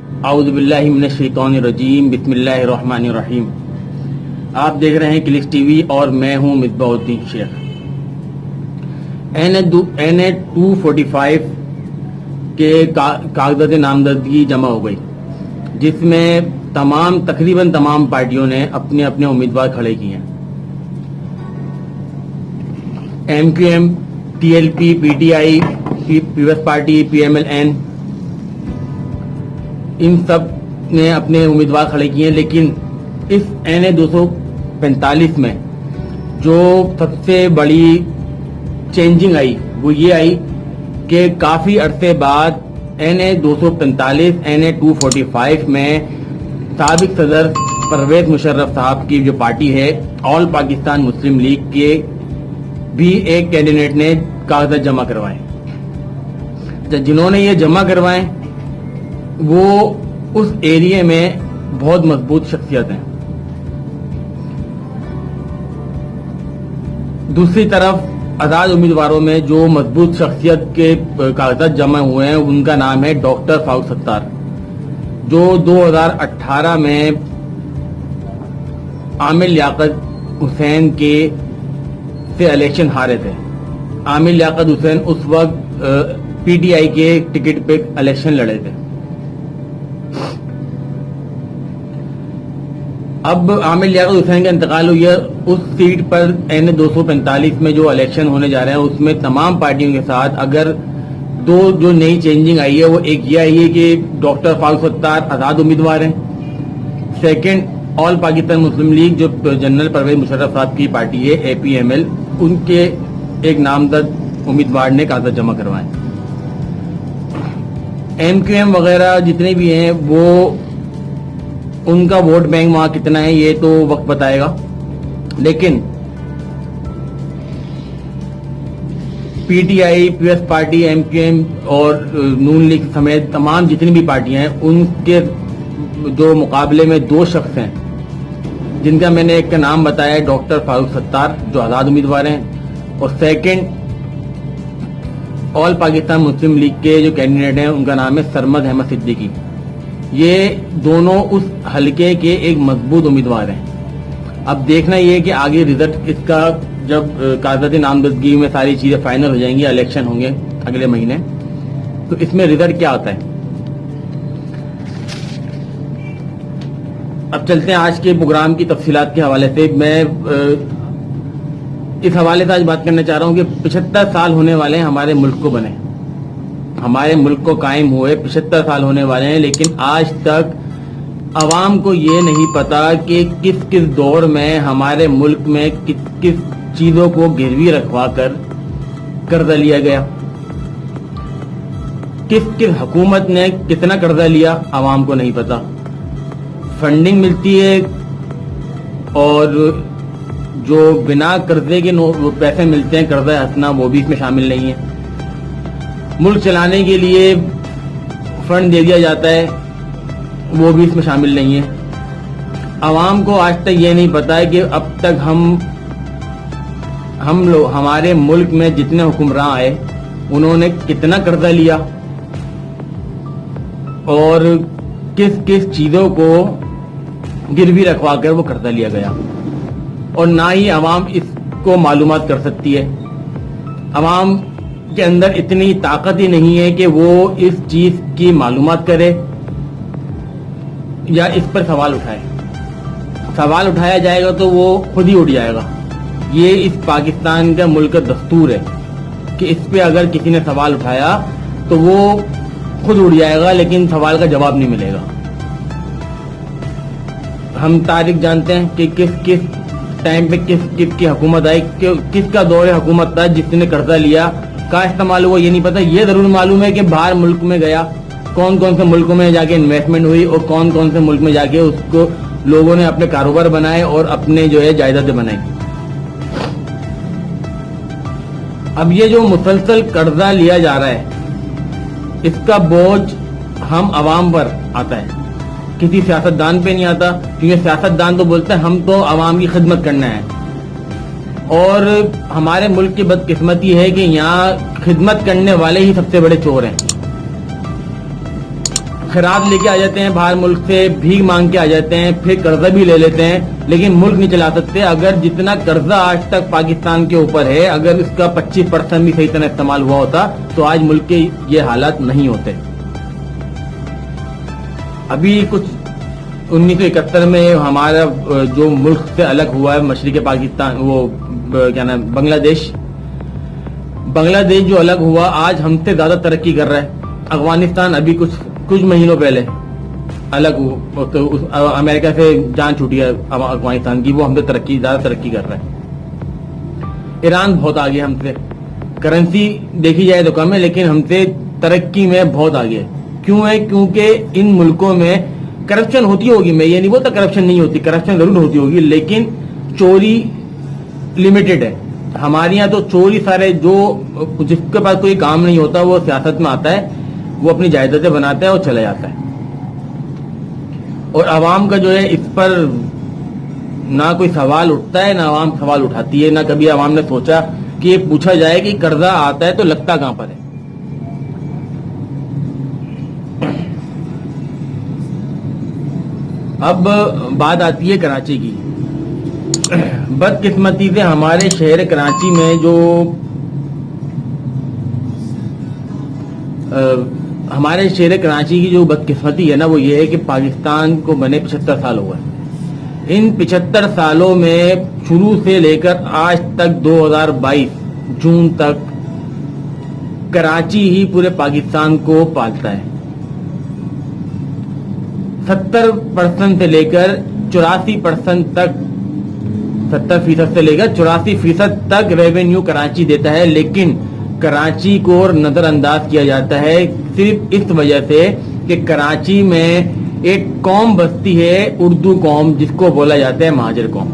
اعوذ باللہ من الشیطان الرجیم، بسم اللہ الرحمن الرحیم۔ آپ دیکھ رہے ہیں کلکس ٹی وی اور میں ہوں مصباح الدین شیخ۔ NA 245 کے کاغذات نامزدگی جمع ہو گئی، جس میں تقریباً تمام پارٹیوں نے اپنے اپنے امیدوار کھڑے کیے ہیں۔ MQM، TLP، PTI، Peoples Party, PMLN، ان سب نے اپنے امیدوار کھڑے کیے ہیں۔ لیکن اس NA 245 میں جو سب سے بڑی چینجنگ آئی وہ یہ آئی کہ کافی عرصے بعد NA 245 NA 245 میں سابق صدر پرویز مشرف صاحب کی جو پارٹی ہے آل پاکستان مسلم لیگ کے بھی ایک کینڈیڈیٹ نے کاغذات جمع کروائے۔ جنہوں نے یہ جمع کروائے وہ اس ایریے میں بہت مضبوط شخصیت ہیں۔ دوسری طرف آزاد امیدواروں میں جو مضبوط شخصیت کے کاغذات جمع ہوئے ہیں ان کا نام ہے ڈاکٹر فاروق ستار، جو 2018 میں عامر لیاقت حسین کے سے الیکشن ہارے تھے۔ عامر لیاقت حسین اس وقت PTI کے ٹکٹ پہ الیکشن لڑے تھے۔ اب عامر لیاقت حسین کا انتقال ہوئی ہے، اس سیٹ پر NA 245 میں جو الیکشن ہونے جا رہے ہیں اس میں تمام پارٹیوں کے ساتھ اگر دو جو نئی چینجنگ آئی ہے وہ ایک یہ آئی ہے کہ ڈاکٹر فاروق ستار آزاد امیدوار ہیں۔ سیکنڈ، آل پاکستان مسلم لیگ جو جنرل پرویز مشرف صاحب کی پارٹی ہے APML، ان کے ایک نامزد امیدوار نے کاغذات جمع کروائے۔ MQM وغیرہ جتنے بھی ہیں وہ ان کا ووٹ بینک وہاں کتنا ہے یہ تو وقت بتائے گا، لیکن PTI، پیپلز پارٹی، MQM اور نون لیگ سمیت تمام جتنی بھی پارٹیاں ہیں ان کے جو مقابلے میں دو شخص ہیں جن کا میں نے ایک کا نام بتایا ہے ڈاکٹر فاروق ستار جو آزاد امیدوار ہیں، اور سیکنڈ آل پاکستان مسلم لیگ کے جو کینڈیڈیٹ ہیں ان کا نام ہے سرمد احمد صدیقی۔ یہ دونوں اس حلقے کے ایک مضبوط امیدوار ہیں۔ اب دیکھنا یہ کہ آگے ریزلٹ اس کا جب کاغذات نامزدگی میں ساری چیزیں فائنل ہو جائیں گی، الیکشن ہوں گے اگلے مہینے، تو اس میں ریزلٹ کیا آتا ہے۔ اب چلتے ہیں آج کے پروگرام کی تفصیلات کے حوالے سے۔ میں اس حوالے سے آج بات کرنا چاہ رہا ہوں کہ 75 سال ہونے والے ہیں ہمارے ملک کو بنے، ہمارے ملک کو قائم ہوئے 75 سال ہونے والے ہیں، لیکن آج تک عوام کو یہ نہیں پتا کہ کس کس دور میں ہمارے ملک میں کس کس چیزوں کو گروی رکھوا کر قرضہ لیا گیا، کس کس حکومت نے کتنا قرضہ لیا عوام کو نہیں پتا۔ فنڈنگ ملتی ہے اور جو بنا قرضے کے پیسے ملتے ہیں قرضہ حسنہ وہ بھی اس میں شامل نہیں ہے۔ ملک چلانے کے لیے فنڈ دے دیا جاتا ہے وہ بھی اس میں شامل نہیں ہے۔ عوام کو آج تک یہ نہیں پتا ہے کہ اب تک ہم لوگ ہمارے ملک میں جتنے حکمراں آئے انہوں نے کتنا قرضہ لیا اور کس کس چیزوں کو گروی رکھوا کر وہ قرضہ لیا گیا، اور نہ ہی عوام اس کو معلومات کر سکتی ہے۔ عوام کے اندر اتنی طاقت ہی نہیں ہے کہ وہ اس چیز کی معلومات کرے یا اس پر سوال اٹھائے۔ سوال اٹھایا جائے گا تو وہ خود ہی اٹھ جائے گا۔ یہ اس پاکستان کا ملک کا دستور ہے کہ اس پہ اگر کسی نے سوال اٹھایا تو وہ خود اٹھ جائے گا، لیکن سوال کا جواب نہیں ملے گا۔ ہم تاریخ جانتے ہیں کہ کس کس ٹائم پہ کس کس کی حکومت آئی، کس کا دور حکومت تھا جس نے قرضہ لیا، کا استعمال ہوا یہ نہیں پتا۔ یہ ضرور معلوم ہے کہ باہر ملک میں گیا، کون کون سے ملکوں میں جا کے انویسٹمنٹ ہوئی اور کون کون سے ملک میں جا کے اس کو لوگوں نے اپنے کاروبار بنائے اور اپنے جو ہے جائیدادیں بنائی۔ اب یہ جو مسلسل قرضہ لیا جا رہا ہے اس کا بوجھ ہم عوام پر آتا ہے، کسی سیاستدان پہ نہیں آتا، کیونکہ سیاستدان تو بولتے ہیں ہم تو عوام کی خدمت کرنا ہے، اور ہمارے ملک کی بدقسمتی ہے کہ یہاں خدمت کرنے والے ہی سب سے بڑے چور ہیں۔ خیرات لے کے آ جاتے ہیں باہر ملک سے, بھیک مانگ کے آ جاتے ہیں, پھر قرضہ بھی لے لیتے ہیں, لیکن ملک نہیں چلا سکتے. اگر جتنا قرضہ آج تک پاکستان کے اوپر ہے, اگر اس کا 25% بھی صحیح طرح استعمال ہوا ہوتا تو آج ملک کے یہ حالات نہیں ہوتے. ابھی کچھ 1971 میں ہمارا جو ملک سے الگ ہوا ہے مشرق پاکستان, وہ کیا نام بنگلہ دیش جو الگ ہوا, آج ہم سے زیادہ ترقی کر رہا ہے. افغانستان ابھی کچھ مہینوں پہلے الگ ہوا, امریکہ سے جان چھوٹی ہے افغانستان کی, وہ ہم سے زیادہ ترقی کر رہا ہے. ایران بہت آگے ہم سے, کرنسی دیکھی جائے تو کم ہے لیکن ہم سے ترقی میں بہت آگے ہے. کیوں ہے؟ کیونکہ ان ملکوں میں کرپشن ہوتی ہوگی, میں یہ نہیں بولتا کرپشن نہیں ہوتی, کرپشن ضرور ہوتی ہوگی, لیکن چوری لمیٹڈ ہے. ہمارے یہاں تو چوری سارے, جو جس کے پاس کوئی کام نہیں ہوتا وہ سیاست میں آتا ہے, وہ اپنی جائیدادیں بناتا ہے اور چلا جاتا ہے. اور عوام کا جو ہے اس پر نہ کوئی سوال اٹھتا ہے, نہ عوام سوال اٹھاتی ہے, نہ کبھی عوام نے سوچا کہ یہ پوچھا جائے کہ قرضہ آتا ہے تو لگتا کہاں پر ہے. اب بات آتی ہے کراچی کی. بدقسمتی سے ہمارے شہر کراچی میں جو ہمارے شہر کراچی کی جو بدقسمتی ہے نا, وہ یہ ہے کہ پاکستان کو بنے 75 سال ہوا ہے. ان 75 سالوں میں شروع سے لے کر آج تک 2022 جون تک کراچی ہی پورے پاکستان کو پالتا ہے. 70% سے لے کر 84% تک 70% سے لے کر 84% تک ریونیو کراچی دیتا ہے, لیکن کراچی کو نظر انداز کیا جاتا ہے صرف اس وجہ سے کہ کراچی میں ایک قوم بستی ہے, اردو قوم, جس کو بولا جاتا ہے مہاجر قوم.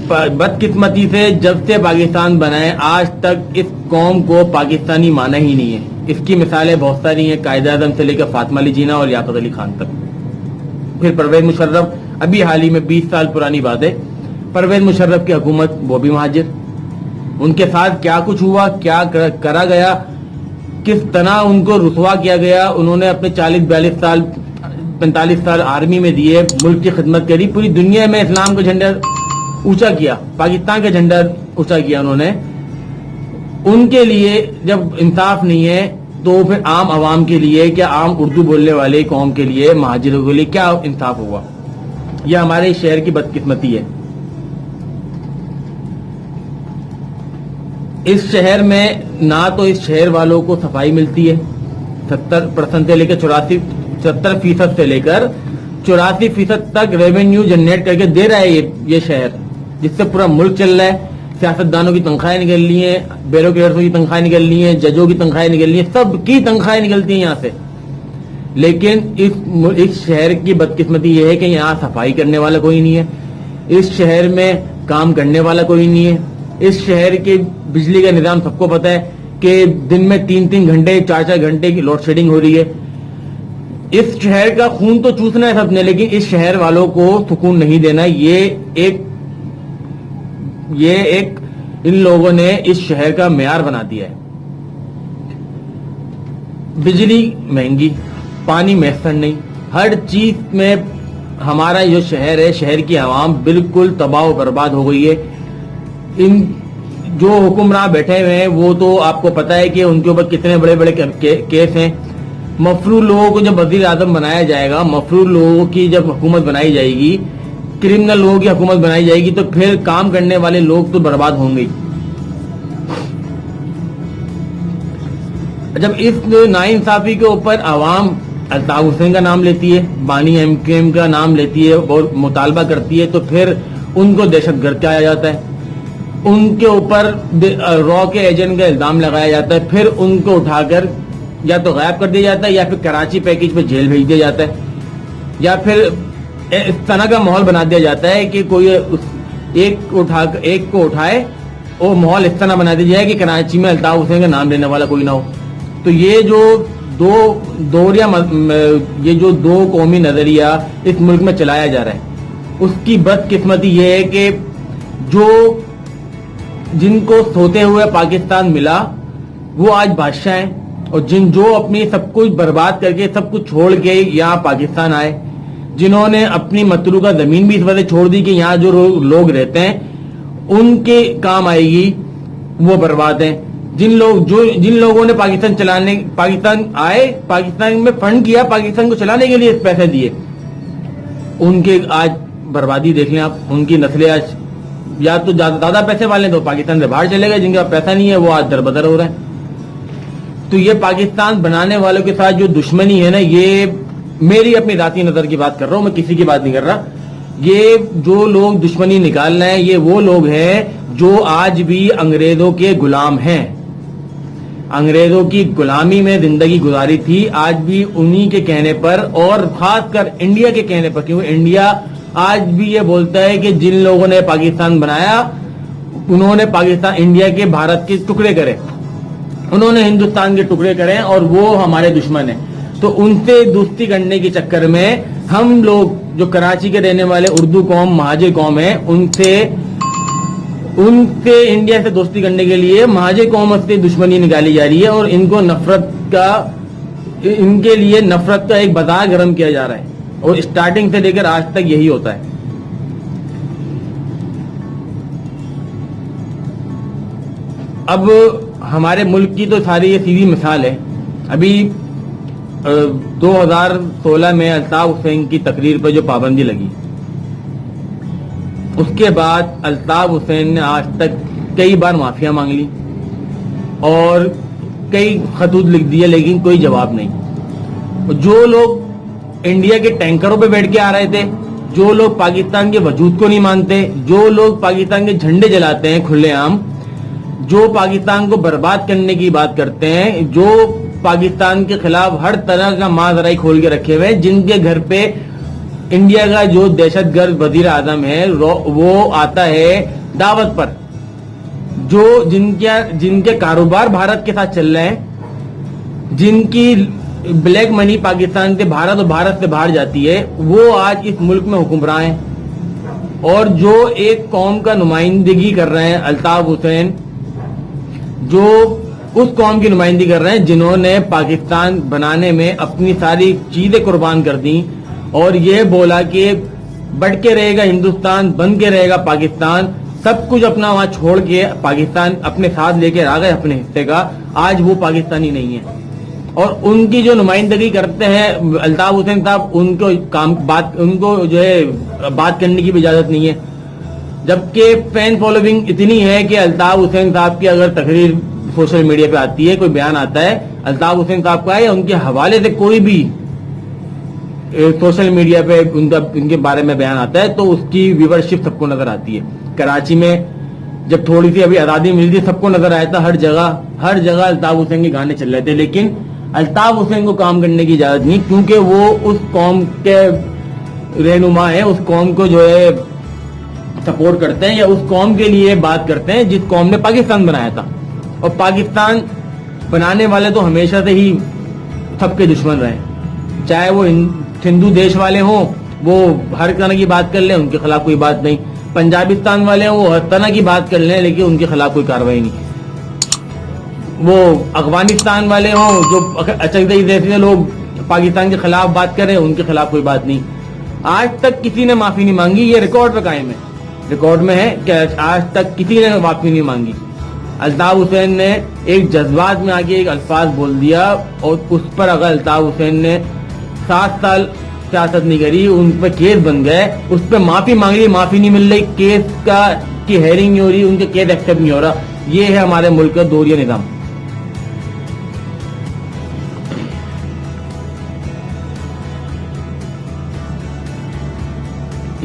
بدقسمتی سے جب سے پاکستان بنا ہے آج تک اس قوم کو پاکستانی مانا ہی نہیں ہے. اس کی مثالیں بہت ساری ہیں, قائد اعظم سے لے کر فاطمہ علی جناح اور لیاقت علی خان تک. پھر پرویز مشرف, ابھی حال ہی میں 20 سال پرانی بات ہے, پرویز مشرف کی حکومت, وہ بھی مہاجر. ان کے ساتھ کیا کچھ ہوا, کیا کرا گیا, کس طرح ان کو رسوا کیا گیا. انہوں نے اپنے 40-42 سال 45 سال آرمی میں دیے, ملک کی خدمت کری, پوری دنیا میں اسلام کا جھنڈا اونچا کیا, پاکستان کا جھنڈا اونچا کیا انہوں نے. ان کے لیے جب انصاف نہیں ہے تو پھر عام عوام کے لیے, کیا عام اردو بولنے والے قوم کے لیے, مہاجروں کے لیے کیا انصاف ہوا؟ یہ ہمارے شہر کی بدقسمتی ہے. اس شہر میں نہ تو اس شہر والوں کو صفائی ملتی ہے, 70% سے لے کر 70% سے لے کر 84% تک ریونیو جنریٹ کر کے دے رہا ہے یہ شہر, جس سے پورا ملک چل رہا ہے. سیاستدانوں کی تنخواہیں نکل رہی ہیں, بیوروکریٹسوں کی تنخواہیں نکل رہی ہیں, ججوں کی تنخواہیں نکل رہی ہیں, سب کی تنخواہیں نکلتی ہیں یہاں سے. لیکن اس شہر کی بدقسمتی یہ ہے کہ یہاں صفائی کرنے والا کوئی نہیں ہے, اس شہر میں کام کرنے والا کوئی نہیں ہے. اس شہر کے بجلی کا نظام سب کو پتا ہے کہ دن میں 3-3 گھنٹے 4-4 گھنٹے کی لوڈ شیڈنگ ہو رہی ہے. اس شہر کا خون تو چوسنا ہے سب نے, لیکن اس شہر والوں کو سکون نہیں دینا. یہ ایک ان لوگوں نے اس شہر کا معیار بنا دیا ہے. بجلی مہنگی, پانی میسر نہیں, ہر چیز میں ہمارا جو شہر ہے, شہر کی عوام بالکل تباہ و برباد ہو گئی ہے. ان جو حکمراں بیٹھے ہوئے ہیں وہ تو آپ کو پتا ہے کہ ان کے اوپر کتنے بڑے بڑے کیس ہیں. مفرور لوگوں کو جب وزیر اعظم بنایا جائے گا, مفرور لوگوں کی جب حکومت بنائی جائے گی, کرمنل لوگوں کی حکومت بنائی جائے گی, تو پھر کام کرنے والے لوگ تو برباد ہوں گے. جب اس ناانصافی کے اوپر عوام الطاف حسین کا نام لیتی ہے, بانی ایم کیو ایم کا نام لیتی ہے اور مطالبہ کرتی ہے, تو پھر ان کو دہشت گرد کہا جاتا ہے, ان کے اوپر را کے ایجنٹ کا الزام لگایا جاتا ہے, پھر ان کو اٹھا کر یا تو غائب کر دیا جاتا ہے, یا پھر کراچی پیکج پہ جیل بھیج دیا جاتا ہے, یا پھر اس طرح کا ماحول بنا دیا جاتا ہے کہ کوئی ایک کو اٹھائے, اور ماحول اس طرح بنا دیا جائے کہ کراچی میں الطاف حسین کا نام لینے والا کوئی نہ ہو. تو یہ جو دو قومی نظریہ اس ملک میں چلایا جا رہا ہے, اس کی بدقسمتی یہ ہے کہ جن کو سوتے ہوئے پاکستان ملا وہ آج بادشاہ ہیں, اور جو اپنی سب کچھ برباد کر کے سب کچھ چھوڑ کے یہاں پاکستان آئے, جنہوں نے اپنی متروکہ زمین بھی اس وجہ چھوڑ دی کہ یہاں جو لوگ رہتے ہیں ان کے کام آئے گی, وہ برباد ہیں. جن لوگوں نے پاکستان آئے, پاکستان میں فنڈ کیا, پاکستان کو چلانے کے لیے پیسے دیے, ان کے آج بربادی دیکھ لیں آپ. ان کی نسلیں آج یا تو زیادہ پیسے والے ہیں تو پاکستان سے باہر چلے گئے, جن کا پیسہ نہیں ہے وہ آج دربدر ہو رہے ہیں. تو یہ پاکستان بنانے والوں کے ساتھ جو دشمنی ہے نا, یہ میری اپنی ذاتی نظر کی بات کر رہا ہوں, میں کسی کی بات نہیں کر رہا. یہ جو لوگ دشمنی نکال رہے ہیں یہ وہ لوگ ہیں جو آج بھی انگریزوں کے غلام ہیں, انگریزوں کی غلامی میں زندگی گزاری تھی. آج بھی انہی کے کہنے پر, اور خاص کر انڈیا کے کہنے پر, کیونکہ انڈیا آج بھی یہ بولتا ہے کہ جن لوگوں نے پاکستان بنایا انہوں نے پاکستان, انڈیا کے, بھارت کے ٹکڑے کرے, انہوں نے ہندوستان کے ٹکڑے کرے اور وہ ہمارے دشمن ہیں. تو ان سے دوستی کرنے کے چکر میں ہم لوگ جو کراچی کے رہنے والے اردو قوم, مہاجر قوم ہے, ان سے انڈیا سے دوستی کرنے کے لیے مہاجر قوم سے دشمنی نکالی جا رہی ہے, اور ان کو ان کے لیے نفرت کا ایک بازار گرم کیا جا رہا ہے, اور اسٹارٹنگ سے لے کر آج تک یہی ہوتا ہے. اب ہمارے ملک کی تو ساری یہ سیدھی مثال ہے. ابھی 2016 میں الطاف حسین کی تقریر پر جو پابندی لگی, اس کے بعد الطاف حسین نے آج تک کئی بار معافیاں مانگ لی اور کئی خطوط لکھ دیے, لیکن کوئی جواب نہیں. جو لوگ انڈیا کے ٹینکروں پہ بیٹھ کے آ رہے تھے, جو لوگ پاکستان کے وجود کو نہیں مانتے, جو لوگ پاکستان کے جھنڈے جلاتے ہیں کھلے عام, جو پاکستان کو برباد کرنے کی بات کرتے ہیں, جو پاکستان کے خلاف ہر طرح کا ماذرائی کھول کے رکھے ہوئے, جن کے گھر پہ انڈیا کا جو دہشت گرد وزیر اعظم ہے وہ آتا ہے دعوت پر, جن کے کاروبار بھارت کے ساتھ چل رہے ہیں, جن کی بلیک منی پاکستان سے بھارت اور بھارت سے باہر جاتی ہے, وہ آج اس ملک میں حکمراں ہیں. اور جو ایک قوم کا نمائندگی کر رہے ہیں الطاف حسین, جو اس قوم کی نمائندگی کر رہے ہیں جنہوں نے پاکستان بنانے میں اپنی ساری چیزیں قربان کر دیں, اور یہ بولا کہ بڑھ کے رہے گا ہندوستان, بن کے رہے گا پاکستان, سب کچھ اپنا وہاں چھوڑ کے پاکستان اپنے ساتھ لے کے آ گئے اپنے حصے کا. آج وہ پاکستانی نہیں ہے, اور ان کی جو نمائندگی کرتے ہیں الطاف حسین صاحب, ان کو جو ہے بات کرنے کی بھی اجازت نہیں ہے. جبکہ فین فالوئنگ اتنی ہے کہ الطاف حسین صاحب کی اگر تقریر سوشل میڈیا پہ آتی ہے, کوئی بیان آتا ہے الطاف حسین صاحب کا ہے یا ان کے حوالے سے کوئی بھی سوشل میڈیا پہ ان کے بارے میں بیان آتا ہے, تو اس کی ویورشپ سب کو نظر آتی ہے. کراچی میں جب تھوڑی سی ابھی آزادی ملی تھی, سب کو نظر آیا تھا, ہر جگہ الطاف حسین کے گانے چل رہے تھے, لیکن الطاف حسین کو کام کرنے کی اجازت نہیں, کیونکہ وہ اس قوم کے رہنما ہیں, اس قوم کو جو ہے سپورٹ کرتے ہیں یا اس قوم کے لیے بات کرتے ہیں جس قوم نے پاکستان بنایا تھا. اور پاکستان بنانے والے تو ہمیشہ سے ہی سب کے دشمن رہے, چاہے وہ ہندو دیش والے ہوں, وہ ہر طرح کی بات کر لیں, ان کے خلاف کوئی بات نہیں. پنجابستان والے ہوں, وہ ہر طرح کی بات کر لیں, لیکن ان کے خلاف کوئی کاروائی نہیں. وہ افغانستان والے ہوں, جو اچھے جیسے لوگ پاکستان کے خلاف بات کریں, ان کے خلاف کوئی بات نہیں. آج تک کسی نے معافی نہیں مانگی, یہ ریکارڈ پہ قائم ہے, ریکارڈ میں ہے کہ آج تک کسی نے معافی نہیں مانگی. الطاف حسین نے ایک جذبات میں آگے ایک الفاظ بول دیا, اور اس پر اگر الطاف حسین نے 7 سال سیاست نہیں کری, ان پہ کیس بن گئے, اس پہ معافی مانگ رہی, معافی نہیں مل رہی, کیس کی ہیئرنگ نہیں ہو رہی, ان کے کیس ایکسپٹ نہیں ہو رہا. یہ ہے ہمارے ملک کا دوریہ نظام.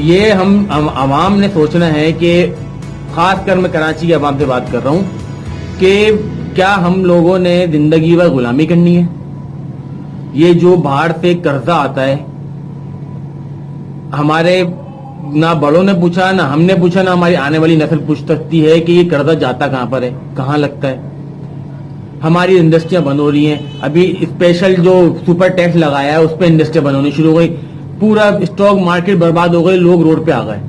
یہ ہم عوام نے سوچنا ہے کہ خاص کر میں کراچی کے عوام سے بات کر رہا ہوں کہ کیا ہم لوگوں نے زندگی بھر غلامی کرنی ہے؟ یہ جو باہر سے قرضہ آتا ہے, ہمارے نہ بڑوں نے پوچھا, نہ ہم نے پوچھا, نہ ہماری آنے والی نسل پوچھ سکتی ہے کہ یہ قرضہ جاتا کہاں پر ہے, کہاں لگتا ہے. ہماری انڈسٹریاں بند ہو رہی ہیں. ابھی اسپیشل جو سپر ٹیکس لگایا ہے اس پہ انڈسٹریاں بند ہونی شروع ہو گئی, پورا اسٹاک مارکیٹ برباد ہو گئی, لوگ روڈ پہ آ گئے.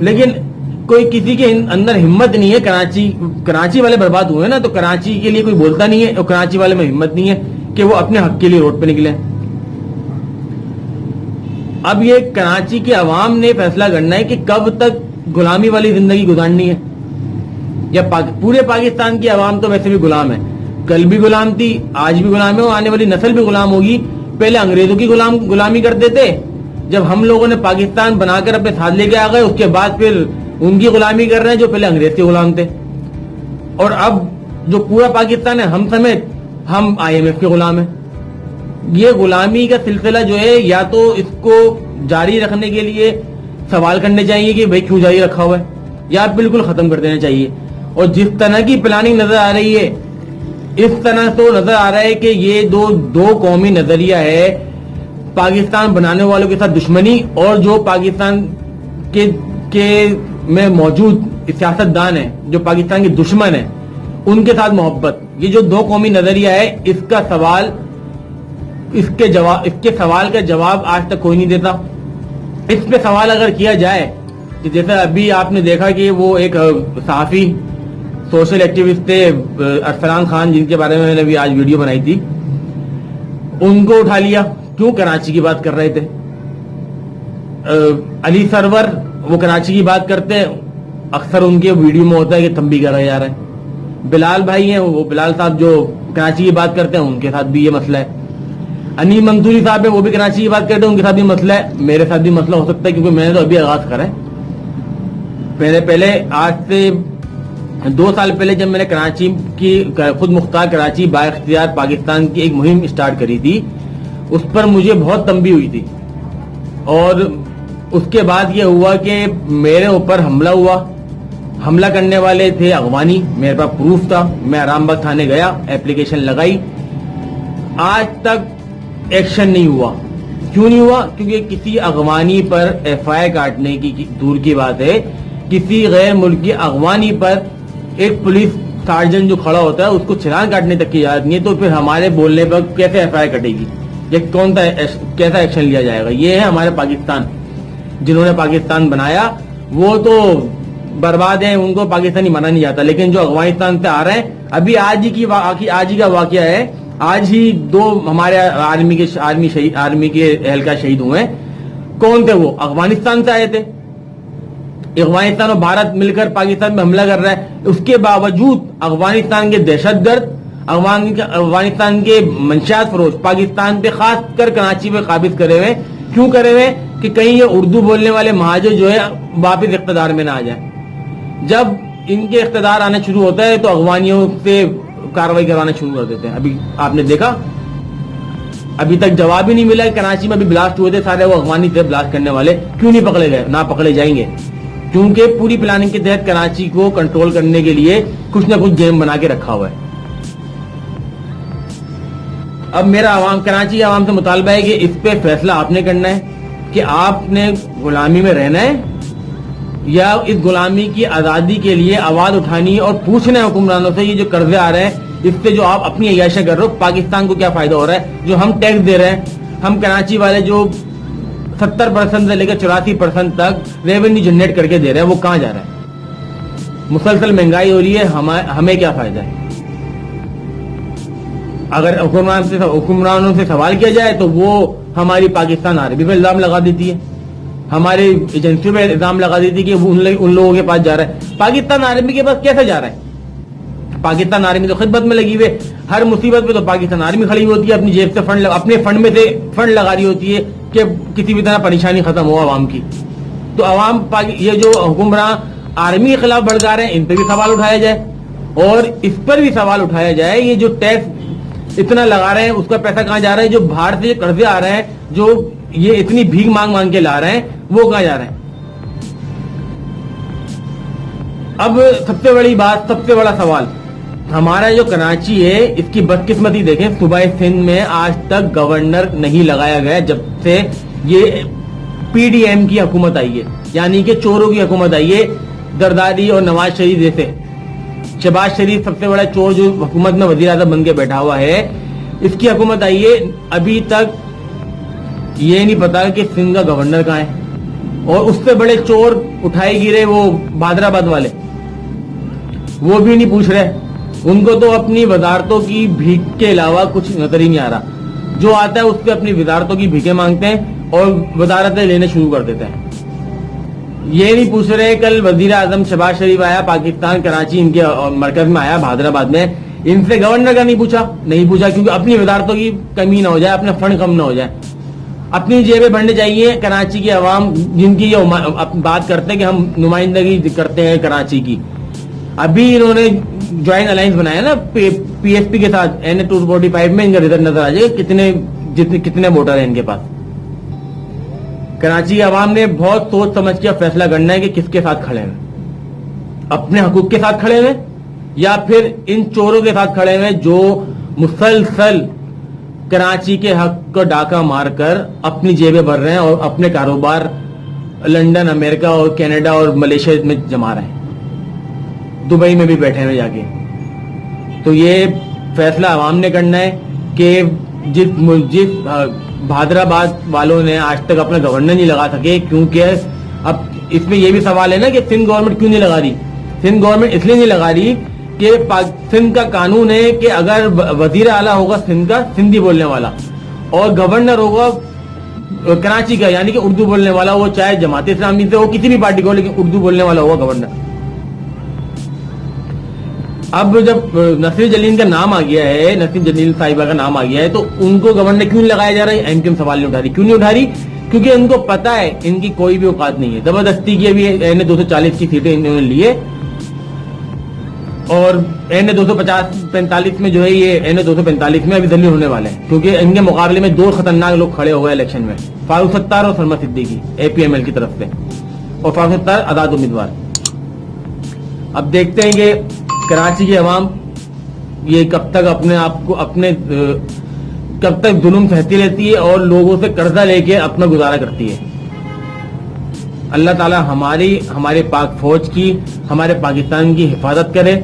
لیکن کوئی کسی کے اندر ہمت نہیں ہے. کراچی والے برباد ہوئے نا, تو کراچی کے لیے کوئی بولتا نہیں ہے, اور کراچی والے میں ہمت نہیں ہے کہ وہ اپنے حق کے لیے روڈ پہ نکلے. اب یہ کراچی کی عوام نے فیصلہ کرنا ہے کہ کب تک غلامی والی زندگی گزارنی ہے, یا پورے پاکستان کی عوام تو ویسے بھی غلام ہے, کل بھی غلام تھی, آج بھی غلام ہے, اور آنے والی نسل بھی غلام ہوگی. پہلے انگریزوں کی غلامی کرتے تھے, جب ہم لوگوں نے پاکستان بنا کر اپنے ساتھ لے کے آ گئے, اس کے بعد پھر ان کی غلامی کر رہے ہیں جو پہلے انگریز کے غلام تھے. اور اب جو پورا پاکستان ہے, ہم سمیت, ہم IMF کے غلام ہیں. یہ غلامی کا سلسلہ جو ہے, یا تو اس کو جاری رکھنے کے لیے سوال کرنے چاہیے کہ بھائی کیوں جاری رکھا ہوا ہے, یا بالکل ختم کر دینا چاہیے. اور جس طرح کی پلاننگ نظر آ رہی ہے, اس طرح تو نظر آ رہا ہے کہ یہ دو قومی نظریہ ہے, پاکستان بنانے والوں کے ساتھ دشمنی, اور جو پاکستان کے میں موجود سیاستدان ہیں جو پاکستان کے دشمن ہیں, ان کے ساتھ محبت. یہ جو دو قومی نظریہ ہے, اس کے سوال کا جواب آج تک کوئی نہیں دیتا. اس پہ سوال اگر کیا جائے, جیسے ابھی آپ نے دیکھا کہ وہ ایک صحافی سوشل ایکٹیوسٹ تھے ارسلان خان, جن کے بارے میں نے ابھی آج ویڈیو بنائی تھی, ان کو اٹھا لیا. کیوں؟ کراچی کی بات کر رہے تھے. علی سرور وہ کراچی کی بات کرتے ہیں, اکثر ان کے ویڈیو میں ہوتا ہے کہ تنبیہ کرا جا رہا ہے. بلال بھائی ہیں, وہ بلال صاحب جو کراچی کی بات کرتے ہیں, ان کے ساتھ بھی یہ مسئلہ ہے. انیل منصوری صاحب ہیں, وہ بھی کراچی کی بات کرتے ہیں, ان کے ساتھ بھی مسئلہ ہے. میرے ساتھ بھی مسئلہ ہو سکتا ہے, کیونکہ میں نے تو ابھی آغاز کرا ہے. پہلے آج سے 2 سال پہلے جب میں نے کراچی کی خود مختار کراچی با اختیار پاکستان کی ایک مہم اسٹارٹ کری تھی, اس پر مجھے بہت تنبیہ ہوئی تھی. اور اس کے بعد یہ ہوا کہ میرے اوپر حملہ ہوا. حملہ کرنے والے تھے اغوانی, میرے پاس پروف تھا, میں آرام باغ تھانے گیا, ایپلیکیشن لگائی. آج تک ایکشن نہیں ہوا. کیوں نہیں ہوا؟ کیونکہ کسی اغوانی پر FIR کاٹنے کی دور کی بات ہے, کسی غیر ملکی اغوانی پر ایک پولیس سارجن جو کھڑا ہوتا ہے, اس کو چلان کاٹنے تک کی اجازت نہیں ہے. تو پھر ہمارے بولنے پر کیسے FIR کٹے گی, کیسا ایکشن لیا جائے گا؟ یہ ہے ہمارے پاکستان. جنہوں نے پاکستان بنایا وہ تو برباد ہیں, ان کو پاکستانی مانا نہیں جاتا. لیکن جو افغانستان سے آ رہے ہیں, ابھی آج ہی کا واقعہ ہے, آج ہی 2 ہمارے آرمی کے اہلکار شہید ہوئے. کون تھے وہ؟ افغانستان سے آئے تھے. افغانستان اور بھارت مل کر پاکستان میں حملہ کر رہا ہے. اس کے باوجود افغانستان کے دہشت گرد, افغانستان کے منشیات فروش پاکستان پہ, خاص کر کراچی پہ قابض کرے ہوئے. کیوں کرے ہوئے؟ کہ کہیں یہ اردو بولنے والے مہاجر جو ہے واپس اقتدار میں نہ آ جائیں. جب ان کے اقتدار آنا شروع ہوتا ہے تو اغوانیوں سے کاروائی کروانا شروع کر دیتے ہیں. ابھی آپ نے دیکھا, ابھی تک جواب ہی نہیں ملا. کراچی میں ابھی بلاسٹ ہوئے تھے, سارے وہ اغوانی تھے بلاسٹ کرنے والے. کیوں نہیں پکڑے گئے؟ نہ پکڑے جائیں گے, کیونکہ پوری پلاننگ کے تحت کراچی کو کنٹرول کرنے کے لیے کچھ نہ کچھ گیم بنا کے رکھا ہوا ہے. اب میرا کراچی عوام سے مطالبہ ہے کہ اس پہ فیصلہ آپ نے کرنا ہے کہ آپ نے غلامی میں رہنا ہے, یا اس غلامی کی آزادی کے لیے آواز اٹھانی اور پوچھنا ہے حکمرانوں سے, یہ جو قرضے آ رہے ہیں, اس سے جو آپ اپنی عیاشیں کر رہے ہو, پاکستان کو کیا فائدہ ہو رہا ہے؟ جو ہم ٹیکس دے رہے ہیں, ہم کراچی والے جو 70% سے لے کر 84% تک ریونیو جنریٹ کر کے دے رہے ہیں, وہ کہاں جا رہا ہے؟ مسلسل مہنگائی ہو رہی ہے, ہمیں کیا فائدہ ہے؟ اگر حکمرانوں سے سوال کیا جائے تو وہ ہماری پاکستان آرمی پہ الزام لگا دیتی ہے, ہماری ایجنسیوں پہ الزام لگا دیتی ہے کہ وہ ان لوگوں کے پاس جا رہا ہے. پاکستان آرمی کے پاس کیسے جا رہا ہے؟ پاکستان آرمی تو خدمت میں لگی ہوئے, ہر مصیبت پہ تو پاکستان آرمی کھڑی ہوتی ہے, اپنی جیب سے اپنے فنڈ میں سے فنڈ لگا رہی ہوتی ہے کہ کسی بھی طرح پریشانی ختم ہو عوام کی. تو عوام یہ جو حکمران آرمی کے خلاف بھڑکا رہے ہیں, ان پہ بھی سوال اٹھایا جائے, اور اس پر بھی سوال اٹھایا جائے یہ جو ٹیکس اتنا لگا رہے ہیں, اس کا پیسہ کہاں جا رہا ہے؟ جو باہر سے قرضے آ رہے ہیں, جو یہ اتنی بھیک مانگ کے لا رہے ہیں, وہ کہاں جا رہے ہیں؟ اب سب سے بڑی بات, سب سے بڑا سوال, ہمارا جو کراچی ہے, اس کی بدقسمتی دیکھیں, صوبہ سندھ میں آج تک گورنر نہیں لگایا گیا جب سے یہ PDM کی حکومت آئی ہے, یعنی کہ چوروں کی حکومت آئی ہے. زرداری اور نواز شریف جیسے, شہباز شریف سب سے بڑا چور جو حکومت میں وزیر اعظم بن کے بیٹھا ہوا ہے, اس کی حکومت آئی ہے. ابھی تک یہ نہیں پتا کہ سندھ کا گورنر کہاں ہے, اور اس سے بڑے چور اٹھائے گرے وہ بھادرآباد والے، وہ بھی نہیں پوچھ رہے. ان کو تو اپنی وزارتوں کی بھیک کے علاوہ کچھ نظر ہی نہیں آ رہا. جو آتا ہے اس سے اپنی وزارتوں کی بھیکیں مانگتے ہیں اور وزارتیں لینے شروع کر دیتے ہیں. یہ نہیں پوچھ رہے. کل وزیر اعظم شہباز شریف آیا پاکستان، کراچی ان کے مرکز میں آیا بھادرآباد میں، ان سے گورنر کا نہیں پوچھا کیونکہ اپنی وزارتوں کی کمی نہ ہو جائے، اپنا فنڈ کم نہ ہو جائے. اپنی جیبیں بھرنے چاہیے. کراچی کی عوام جن کی بات کرتے ہیں کہ ہم نمائندگی کرتے ہیں کراچی کی، ابھی انہوں نے جوائنٹ الائنس بنایا نا پی ایس پی کے ساتھ، NA245 میں ان کا رزلٹ نظر آ جائے گا کتنے ووٹر ہیں ان کے پاس. کراچی کی عوام نے بہت سوچ سمجھ کے فیصلہ کرنا ہے کہ کس کے ساتھ کھڑے ہیں، اپنے حقوق کے ساتھ کھڑے ہیں یا پھر ان چوروں کے ساتھ کھڑے ہیں جو مسلسل کراچی کے حق کو ڈاکہ مار کر اپنی جیبیں بھر رہے ہیں اور اپنے کاروبار لندن، امریکہ اور کینیڈا اور ملیشیا میں جما رہے ہیں، دبئی میں بھی بیٹھے ہوئے جا کے. تو یہ فیصلہ عوام نے کرنا ہے کہ جس بھادرآباد والوں نے آج تک اپنا گورنر نہیں لگا سکے، کیونکہ اب اس میں یہ بھی سوال ہے نا کہ سندھ گورنمنٹ کیوں نہیں لگا رہی. سندھ گورنمنٹ اس لیے نہیں لگا رہی کہ سندھ کا قانون ہے کہ اگر وزیر اعلیٰ ہوگا سندھ کا سندھی بولنے والا اور گورنر ہوگا کراچی کا یعنی کہ اردو بولنے والا، وہ چاہے جماعت اسلامی سے ہو کسی بھی پارٹی کو، لیکن اردو بولنے والا ہوگا گورنر. اب جب نسرین جلیل کا نام آ گیا ہے، نسرین جلیل صاحبہ کا نام آ گیا ہے، تو ان کو گورنر کیوں نہیں لگایا جا رہا ہے؟ ایم سوال نہیں اٹھا رہی. کیوں نہیں اٹھا رہی؟ کیونکہ ان کو پتا ہے ان کی کوئی بھی اوقات نہیں ہے. زبردستی کی ابھی NA240 کی سیٹیں انہوں نے لیے اور NA245 میں جو ہے یہ NA245 میں ابھی ذلیل ہونے والے ہیں، کیونکہ ان کے مقابلے میں دو خطرناک لوگ کھڑے ہوئے الیکشن میں، فاروق ستار اور سلمہ صدیقی APML کی طرف سے، اور فاروق ستار آزاد امیدوار. اب دیکھتے ہیں کہ کراچی کی عوام یہ کب تک اپنے آپ کو کب تک ظلم سہتی رہتی ہے اور لوگوں سے قرضہ لے کے اپنا گزارا کرتی ہے. اللہ تعالی ہمارے پاک فوج کی، ہمارے پاکستان کی حفاظت کرے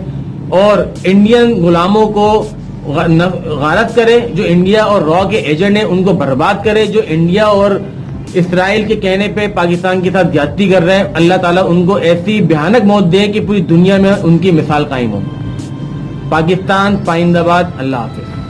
اور انڈین غلاموں کو غارت کرے، جو انڈیا اور را کے ایجنٹ ہیں ان کو برباد کرے، جو انڈیا اور اسرائیل کے کہنے پہ پاکستان کے ساتھ زیادتی کر رہے ہیں. اللہ تعالیٰ ان کو ایسی بھیانک موت دے کہ پوری دنیا میں ان کی مثال قائم ہو. پاکستان پائندہ باد. اللہ حافظ.